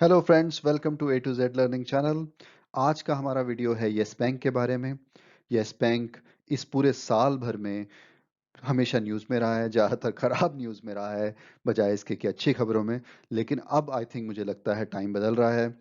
Hello friends, welcome to A to Z learning channel. आज का हमारा वीडियो है यस बैंक के बारे में। यस बैंक इस पूरे साल भर में हमेशा न्यूज़ में रहा है, ज़्यादातर खराब न्यूज़ में रहा है बजाय इसके कि अच्छी खबरों में। लेकिन अब आई थिंक मुझे लगता है टाइम बदल रहा है।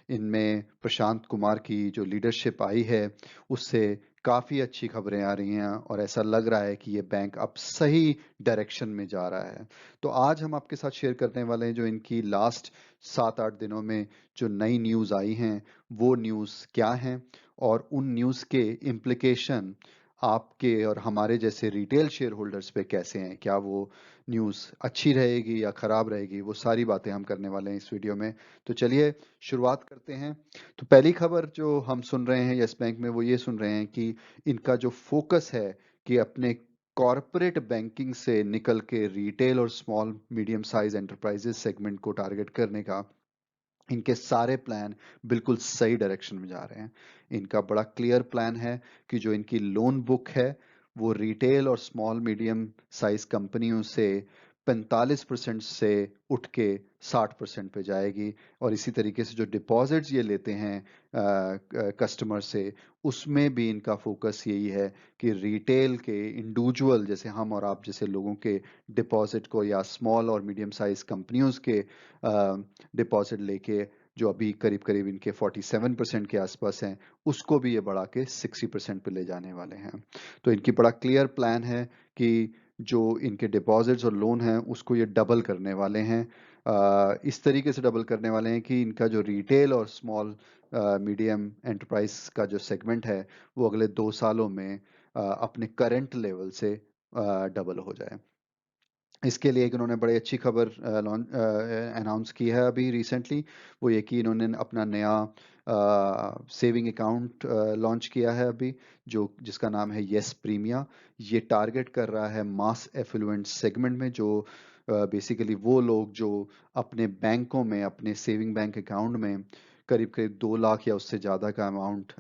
इनमें प्रशांत कुमार की जो लीडरशिप आई है उससे काफ़ी अच्छी खबरें आ रही हैं और ऐसा लग रहा है कि ये बैंक अब सही डायरेक्शन में जा रहा है। तो आज हम आपके साथ शेयर करने वाले हैं जो इनकी लास्ट 7-8 दिनों में जो नई न्यूज़ आई हैं वो न्यूज़ क्या हैं और उन न्यूज़ के इम्प्लीकेशन आपके और हमारे जैसे रिटेल शेयर होल्डर्स पे कैसे हैं। क्या वो न्यूज़ अच्छी रहेगी या ख़राब रहेगी, वो सारी बातें हम करने वाले हैं इस वीडियो में। तो चलिए शुरुआत करते हैं। तो पहली खबर जो हम सुन रहे हैं यस बैंक में वो ये सुन रहे हैं कि इनका जो फोकस है कि अपने कॉरपोरेट बैंकिंग से निकल के रिटेल और small medium size enterprises segment को टारगेट करने का इनके सारे प्लान बिल्कुल सही डायरेक्शन में जा रहे हैं। इनका बड़ा क्लियर प्लान है कि जो इनकी लोन बुक है वो रिटेल और स्मॉल मीडियम साइज कंपनियों से 45% से उठ के 60% पे जाएगी। और इसी तरीके से जो डिपॉजिट्स ये लेते हैं कस्टमर से, उसमें भी इनका फोकस यही है कि रिटेल के इंडिविजुअल जैसे हम और आप जैसे लोगों के डिपॉजिट को या स्मॉल और मीडियम साइज कंपनियों के डिपॉजिट लेके जो अभी करीब करीब इनके 47% के आसपास हैं उसको भी ये बढ़ा के 60% पे ले जाने वाले हैं। तो इनकी बड़ा क्लियर प्लान है कि जो इनके डिपॉजिट्स और लोन हैं उसको ये डबल करने वाले हैं। इस तरीके से डबल करने वाले हैं कि इनका जो रिटेल और स्मॉल मीडियम एंटरप्राइज का जो सेगमेंट है वो अगले 2 सालों में अपने करंट लेवल से डबल हो जाए। इसके लिए एक इन्होंने बड़ी अच्छी खबर लॉन्च अनाउंस की है अभी रिसेंटली। वो ये कि इन्होंने अपना नया सेविंग अकाउंट लॉन्च किया है अभी, जो जिसका नाम है यस प्रीमिया। ये टारगेट कर रहा है मास एफिलुएंट सेगमेंट में, जो बेसिकली वो लोग जो अपने बैंकों में अपने सेविंग बैंक अकाउंट में करीब करीब 2 लाख या उससे ज़्यादा का अमाउंट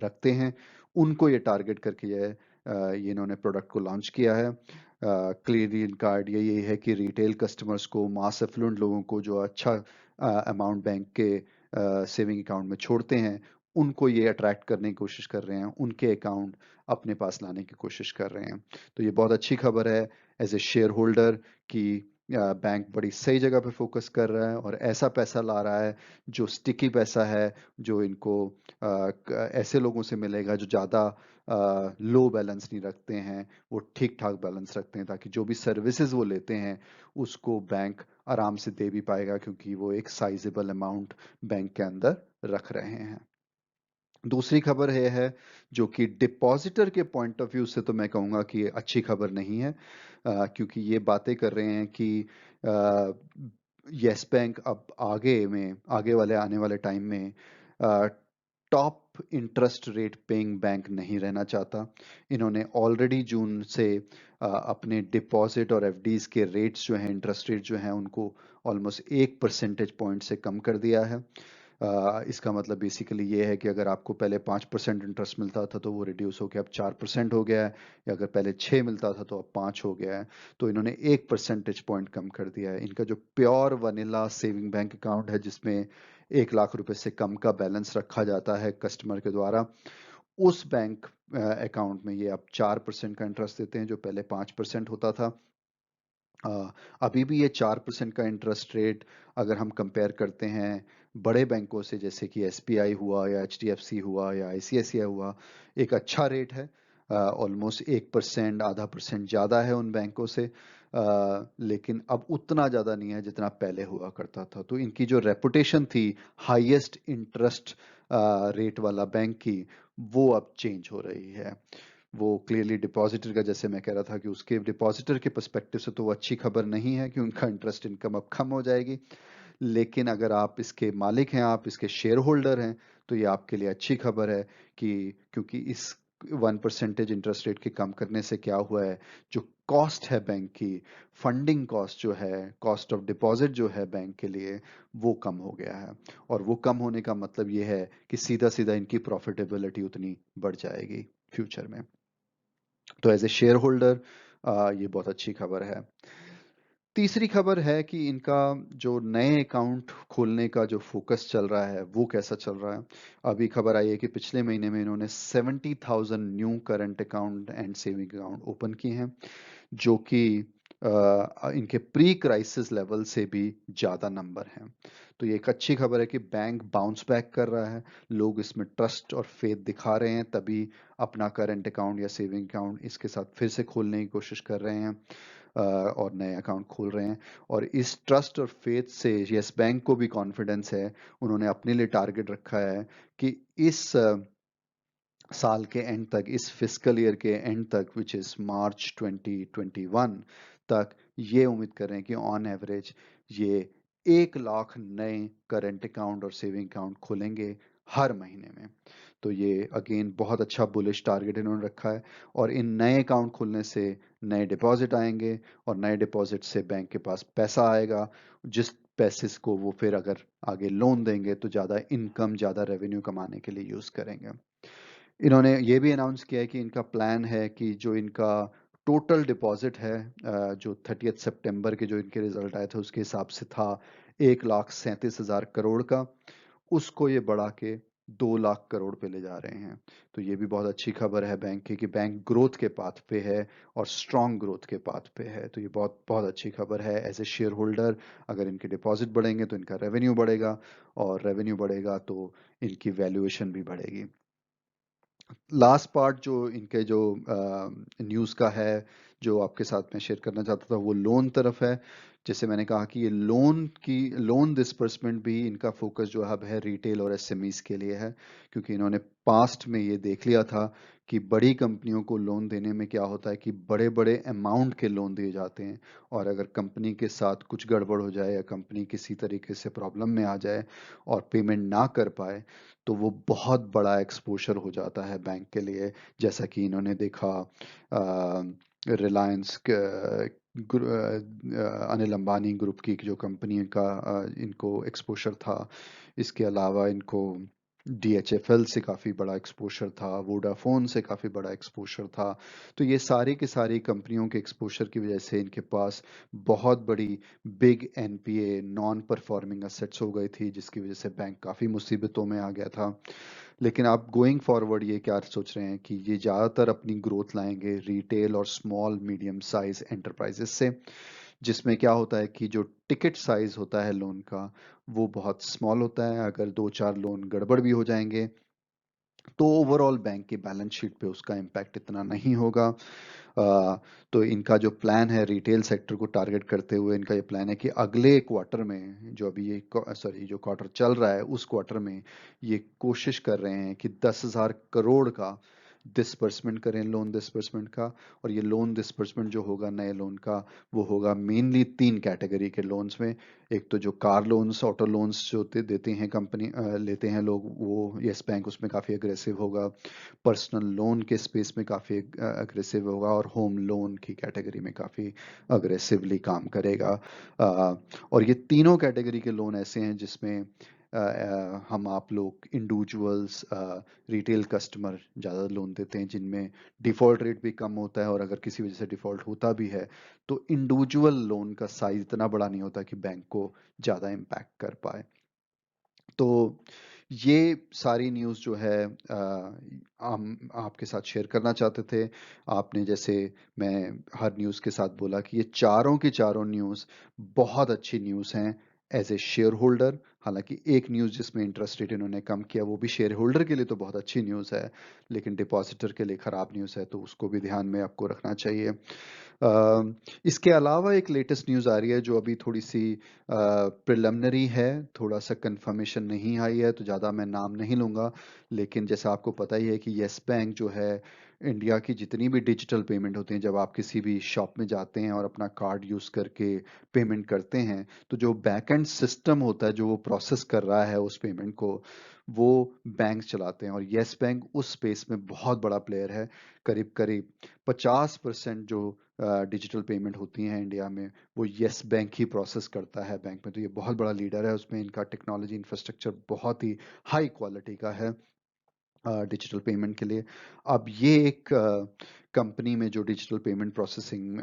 रखते हैं, उनको ये टारगेट करके ये इन्होंने प्रोडक्ट को लॉन्च किया है। क्लियरली इनका आइडिया ये है कि रिटेल कस्टमर्स को, मास एफ्लुएंट लोगों को जो अच्छा अमाउंट बैंक के सेविंग अकाउंट में छोड़ते हैं, उनको ये अट्रैक्ट करने की कोशिश कर रहे हैं, उनके अकाउंट अपने पास लाने की कोशिश कर रहे हैं। तो ये बहुत अच्छी खबर है एज ए शेयर होल्डर कि बैंक बड़ी सही जगह पे फोकस कर रहा है और ऐसा पैसा ला रहा है जो स्टिकी पैसा है, जो इनको ऐसे लोगों से मिलेगा जो ज़्यादा लो बैलेंस नहीं रखते हैं, वो ठीक ठाक बैलेंस रखते हैं, ताकि जो भी सर्विसेज वो लेते हैं उसको बैंक आराम से दे भी पाएगा क्योंकि वो एक साइजेबल अमाउंट बैंक के अंदर रख रहे हैं। दूसरी खबर ये है जो कि डिपॉजिटर के पॉइंट ऑफ व्यू से तो मैं कहूँगा कि ये अच्छी खबर नहीं है, क्योंकि ये बातें कर रहे हैं कि यस बैंक अब आगे वाले आने वाले टाइम में top interest rate paying bank नहीं रहना चाहता। इन्होंने ऑलरेडी जून से अपने डिपॉजिट और एफडीज के रेट्स जो हैं, इंटरेस्ट रेट जो हैं, उनको ऑलमोस्ट 1 परसेंटेज पॉइंट से कम कर दिया है। इसका मतलब बेसिकली ये है कि अगर आपको पहले 5% इंटरेस्ट मिलता था तो वो रिड्यूस होकर अब 4% हो गया है, या अगर पहले 6 मिलता था तो अब 5 हो गया है। तो इन्होंने 1 परसेंटेज पॉइंट कम कर दिया है। इनका जो pure vanilla saving bank account है जिसमें 1 लाख रुपए से कम का बैलेंस रखा जाता है कस्टमर के द्वारा, उस बैंक अकाउंट में ये अब 4% का इंटरेस्ट देते हैं जो पहले 5% होता था। अभी भी ये 4% का इंटरेस्ट रेट अगर हम कंपेयर करते हैं बड़े बैंकों से, जैसे कि एसबीआई हुआ या एचडीएफसी हुआ या आईसीआईसीआई हुआ, एक अच्छा रेट है। ऑलमोस्ट 1%, आधा परसेंट ज़्यादा है उन बैंकों से, लेकिन अब उतना ज़्यादा नहीं है जितना पहले हुआ करता था। तो इनकी जो रेपुटेशन थी हाईएस्ट इंटरेस्ट रेट वाला बैंक की, वो अब चेंज हो रही है। वो क्लियरली डिपॉजिटर का, जैसे मैं कह रहा था कि उसके डिपॉजिटर के पर्सपेक्टिव से तो वो अच्छी खबर नहीं है कि उनका इंटरेस्ट इनकम अब कम हो जाएगी। लेकिन अगर आप इसके मालिक हैं, आप इसके शेयर होल्डर हैं, तो ये आपके लिए अच्छी खबर है कि क्योंकि इस 1 परसेंटेज इंटरेस्ट रेट के कम करने से क्या हुआ है, जो कॉस्ट है बैंक की, फंडिंग कॉस्ट जो है, कॉस्ट ऑफ डिपॉजिट जो है बैंक के लिए, वो कम हो गया है। और वो कम होने का मतलब ये है कि सीधा सीधा इनकी प्रॉफिटेबिलिटी उतनी बढ़ जाएगी फ्यूचर में। तो एज ए शेयर होल्डर ये बहुत अच्छी खबर है। तीसरी खबर है कि इनका जो नए अकाउंट खोलने का जो फोकस चल रहा है वो कैसा चल रहा है। अभी खबर आई है कि पिछले महीने में इन्होंने 70,000 new current account and saving account open किए हैं, जो कि इनके प्री क्राइसिस लेवल से भी ज़्यादा नंबर हैं। तो ये एक अच्छी खबर है कि बैंक बाउंस बैक कर रहा है, लोग इसमें ट्रस्ट और फेथ दिखा रहे हैं, तभी अपना करंट अकाउंट या सेविंग अकाउंट इसके साथ फिर से खोलने की कोशिश कर रहे हैं और नए अकाउंट खोल रहे हैं। और इस ट्रस्ट और फेथ से यस बैंक को भी कॉन्फिडेंस है, उन्होंने अपने लिए टारगेट रखा है कि इस साल के एंड तक, इस फिस्कल ईयर के एंड तक, विच इज मार्च 2021 तक, ये उम्मीद कर रहे हैं कि ऑन एवरेज ये 1 लाख नए करंट अकाउंट और सेविंग अकाउंट खोलेंगे हर महीने में। तो ये अगेन बहुत अच्छा बुलिश टारगेट इन्होंने रखा है। और इन नए अकाउंट खोलने से नए डिपॉजिट आएंगे, और नए डिपॉजिट से बैंक के पास पैसा आएगा, जिस पैसे को वो फिर अगर आगे लोन देंगे तो ज़्यादा इनकम, ज़्यादा रेवेन्यू कमाने के लिए यूज़ करेंगे। इन्होंने ये भी अनाउंस किया है कि इनका प्लान है कि जो इनका टोटल डिपॉजिट है, जो 30 सितंबर के जो इनके रिजल्ट आए थे उसके हिसाब से था 1,37,000 करोड़ का, उसको ये बढ़ा के 2 लाख करोड़ पे ले जा रहे हैं। तो ये भी बहुत अच्छी खबर है बैंक की कि बैंक ग्रोथ के पाथ पे है और स्ट्रॉन्ग ग्रोथ के पाथ पे है। तो ये बहुत बहुत अच्छी खबर है एज ए शेयर होल्डर। अगर इनके डिपॉजिट बढ़ेंगे तो इनका रेवेन्यू बढ़ेगा, और रेवेन्यू बढ़ेगा तो इनकी वैल्यूएशन भी बढ़ेगी। लास्ट पार्ट जो इनके जो न्यूज़ का है, जो आपके साथ में शेयर करना चाहता था, वो लोन तरफ है। जैसे मैंने कहा कि ये लोन डिसबर्समेंट भी इनका फोकस जो अब है रिटेल और एसएमईज के लिए है, क्योंकि इन्होंने पास्ट में ये देख लिया था कि बड़ी कंपनियों को लोन देने में क्या होता है कि बड़े बड़े अमाउंट के लोन दिए जाते हैं, और अगर कंपनी के साथ कुछ गड़बड़ हो जाए या कंपनी किसी तरीके से प्रॉब्लम में आ जाए और पेमेंट ना कर पाए, तो वो बहुत बड़ा एक्सपोजर हो जाता है बैंक के लिए। जैसा कि इन्होंने देखा रिलायंस, अनिल अंबानी ग्रुप की जो कंपनी का इनको एक्सपोजर था। इसके अलावा इनको डीएचएफएल से काफ़ी बड़ा एक्सपोजर था, वोडाफोन से काफ़ी बड़ा एक्सपोजर था। तो ये सारी की सारी कंपनियों के एक्सपोजर की वजह से इनके पास बहुत बड़ी big NPA, non performing assets हो गई थी, जिसकी वजह से बैंक काफ़ी मुसीबतों में आ गया था। लेकिन आप गोइंग फॉरवर्ड ये क्या सोच रहे हैं कि ये ज़्यादातर अपनी ग्रोथ लाएंगे रिटेल और स्मॉल मीडियम साइज एंटरप्राइजेस से, जिसमें क्या होता है कि जो टिकट साइज होता है लोन का, वो बहुत स्मॉल होता है। अगर दो चार लोन गड़बड़ भी हो जाएंगे तो ओवरऑल बैंक की बैलेंस शीट पे उसका इम्पैक्ट इतना नहीं होगा। तो इनका जो प्लान है रिटेल सेक्टर को टारगेट करते हुए, इनका ये प्लान है कि अगले क्वार्टर में, जो अभी ये जो क्वार्टर चल रहा है उस क्वार्टर में, ये कोशिश कर रहे हैं कि 10,000 करोड़ का डिसबर्समेंट करें, लोन डिसबर्समेंट का। और ये लोन डिसबर्समेंट जो होगा नए लोन का, वो होगा मेनली 3 कैटेगरी के लोन्स में। एक तो जो कार लोन्स, ऑटो लोन्स जो देते हैं कंपनी, लेते हैं लोग, वो यस बैंक उसमें काफ़ी अग्रेसिव होगा। पर्सनल लोन के स्पेस में काफ़ी अग्रेसिव होगा, और होम लोन की कैटेगरी में काफ़ी अग्रेसिवली काम करेगा। और ये तीनों कैटेगरी के लोन ऐसे हैं जिसमें हम आप लोग इंडिविजुअल्स, रिटेल कस्टमर ज़्यादा लोन देते हैं, जिनमें डिफ़ॉल्ट रेट भी कम होता है, और अगर किसी वजह से डिफ़ॉल्ट होता भी है तो इंडिविजुअल लोन का साइज इतना बड़ा नहीं होता कि बैंक को ज़्यादा इम्पैक्ट कर पाए। तो ये सारी न्यूज़ जो है हम आपके साथ शेयर करना चाहते थे। आपने, जैसे मैं हर न्यूज़ के साथ बोला, कि ये चारों की चारों न्यूज़ बहुत अच्छी न्यूज़ हैं एज ए शेयर होल्डर। हालांकि एक न्यूज़ जिसमें इंटरेस्ट रेट इन्होंने कम किया, वो भी शेयर होल्डर के लिए तो बहुत अच्छी न्यूज़ है, लेकिन डिपॉजिटर के लिए ख़राब न्यूज़ है, तो उसको भी ध्यान में आपको रखना चाहिए। इसके अलावा एक लेटेस्ट न्यूज़ आ रही है जो अभी थोड़ी सी प्रिलिमिनरी है, थोड़ा सा कंफर्मेशन नहीं आई है, तो ज़्यादा मैं नाम नहीं लूँगा। लेकिन जैसा आपको पता ही है कि येस बैंक जो है, इंडिया की जितनी भी डिजिटल पेमेंट होती हैं, जब आप किसी भी शॉप में जाते हैं और अपना कार्ड यूज़ करके पेमेंट करते हैं, तो जो बैक एंड सिस्टम होता है जो वो प्रोसेस कर रहा है उस पेमेंट को, वो बैंक चलाते हैं। और येस बैंक उस स्पेस में बहुत बड़ा प्लेयर है। करीब करीब 50% जो डिजिटल पेमेंट होती हैं इंडिया में, वो येस बैंक ही प्रोसेस करता है बैंक में। तो ये बहुत बड़ा लीडर है उसमें। इनका टेक्नोलॉजी इंफ्रास्ट्रक्चर बहुत ही हाई क्वालिटी का है डिजिटल पेमेंट के लिए। अब ये एक कंपनी में जो डिजिटल पेमेंट प्रोसेसिंग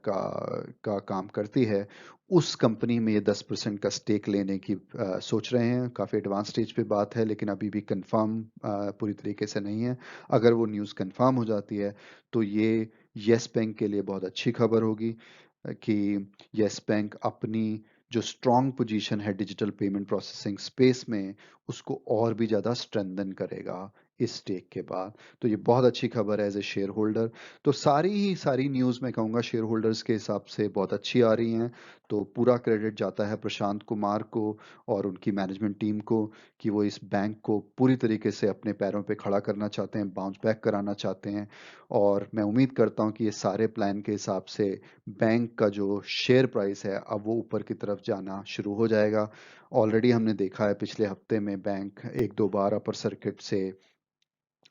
का काम करती है, उस कंपनी में ये 10% का स्टेक लेने की सोच रहे हैं। काफ़ी एडवांस स्टेज पे बात है, लेकिन अभी भी कंफर्म पूरी तरीके से नहीं है। अगर वो न्यूज़ कंफर्म हो जाती है तो ये येस बैंक के लिए बहुत अच्छी खबर होगी कि येस बैंक अपनी जो स्ट्रॉन्ग पोजीशन है डिजिटल पेमेंट प्रोसेसिंग स्पेस में, उसको और भी ज़्यादा स्ट्रेंथन करेगा इस स्टेक के बाद। तो ये बहुत अच्छी खबर है एज ए शेयर होल्डर। तो सारी न्यूज़ मैं कहूँगा शेयर होल्डर्स के हिसाब से बहुत अच्छी आ रही हैं। तो पूरा क्रेडिट जाता है प्रशांत कुमार को और उनकी मैनेजमेंट टीम को कि वो इस बैंक को पूरी तरीके से अपने पैरों पे खड़ा करना चाहते हैं, बाउंस बैक कराना चाहते हैं। और मैं उम्मीद करता हूँ कि ये सारे प्लान के हिसाब से बैंक का जो शेयर प्राइस है अब वो ऊपर की तरफ जाना शुरू हो जाएगा। ऑलरेडी हमने देखा है पिछले हफ्ते में बैंक एक दो बार अपर सर्किट से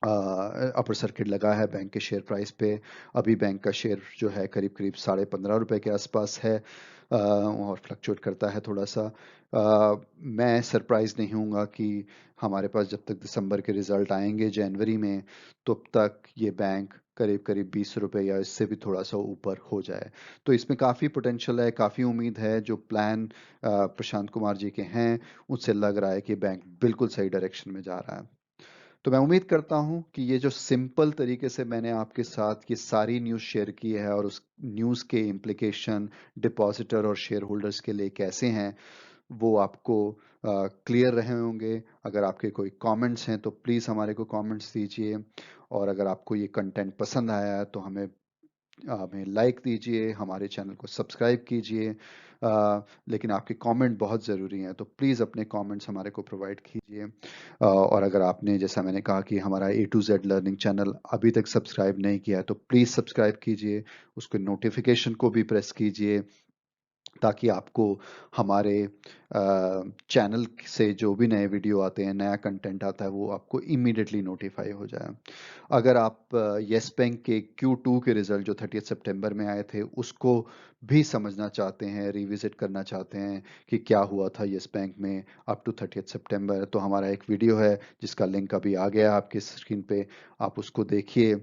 अपर सर्किट लगा है बैंक के शेयर प्राइस पे। अभी बैंक का शेयर जो है करीब करीब 15.5 रुपए के आसपास है और फ्लक्चुएट करता है थोड़ा सा। मैं सरप्राइज नहीं हूँगा कि हमारे पास जब तक दिसंबर के रिजल्ट आएंगे जनवरी में, तब तक ये बैंक करीब करीब 20 रुपए या इससे भी थोड़ा सा ऊपर हो जाए। तो इसमें काफ़ी पोटेंशियल है, काफ़ी उम्मीद है। जो प्लान प्रशांत कुमार जी के हैं, उससे लग रहा है कि बैंक बिल्कुल सही डायरेक्शन में जा रहा है। तो मैं उम्मीद करता हूं कि ये जो सिंपल तरीके से मैंने आपके साथ ये सारी न्यूज़ शेयर की है और उस न्यूज़ के इम्प्लीकेशन डिपॉजिटर और शेयर होल्डर्स के लिए कैसे हैं, वो आपको क्लियर रहे होंगे। अगर आपके कोई कमेंट्स हैं तो प्लीज़ हमारे को कमेंट्स दीजिए, और अगर आपको ये कंटेंट पसंद आया है तो हमें लाइक दीजिए, हमारे चैनल को सब्सक्राइब कीजिए। लेकिन आपके कमेंट बहुत ज़रूरी हैं, तो प्लीज़ अपने कमेंट्स हमारे को प्रोवाइड कीजिए। और अगर आपने, जैसा मैंने कहा कि हमारा A to Z learning channel अभी तक सब्सक्राइब नहीं किया है, तो प्लीज़ सब्सक्राइब कीजिए, उसके नोटिफिकेशन को भी प्रेस कीजिए, ताकि आपको हमारे चैनल से जो भी नए वीडियो आते हैं, नया कंटेंट आता है, वो आपको इमीडिएटली नोटिफाई हो जाए। अगर आप येस बैंक के Q2 के रिजल्ट जो 30 सितंबर में आए थे उसको भी समझना चाहते हैं, रिविजिट करना चाहते हैं कि क्या हुआ था येस बैंक में अप टू 30 सितंबर, तो हमारा एक वीडियो है जिसका लिंक अभी आ गया आपकी स्क्रीन पे। आप उसको देखिए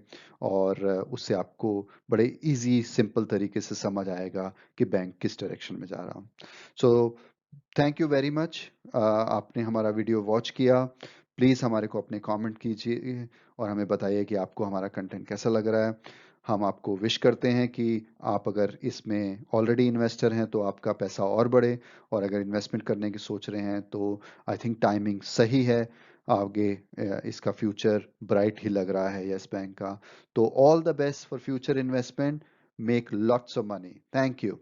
और उससे आपको बड़े इजी सिंपल तरीके से समझ आएगा कि बैंक किस डायरेक्शन में जा रहा हूँ। So thank you very much, आपने हमारा वीडियो वॉच किया। प्लीज़ हमारे को अपने कमेंट कीजिए और हमें बताइए कि आपको हमारा कंटेंट कैसा लग रहा है। हम आपको विश करते हैं कि आप अगर इसमें ऑलरेडी इन्वेस्टर हैं तो आपका पैसा और बढ़े, और अगर इन्वेस्टमेंट करने की सोच रहे हैं तो आई थिंक टाइमिंग सही है। आगे इसका फ्यूचर ब्राइट ही लग रहा है यस बैंक का। तो all the best for future investment, make lots of money. Thank you.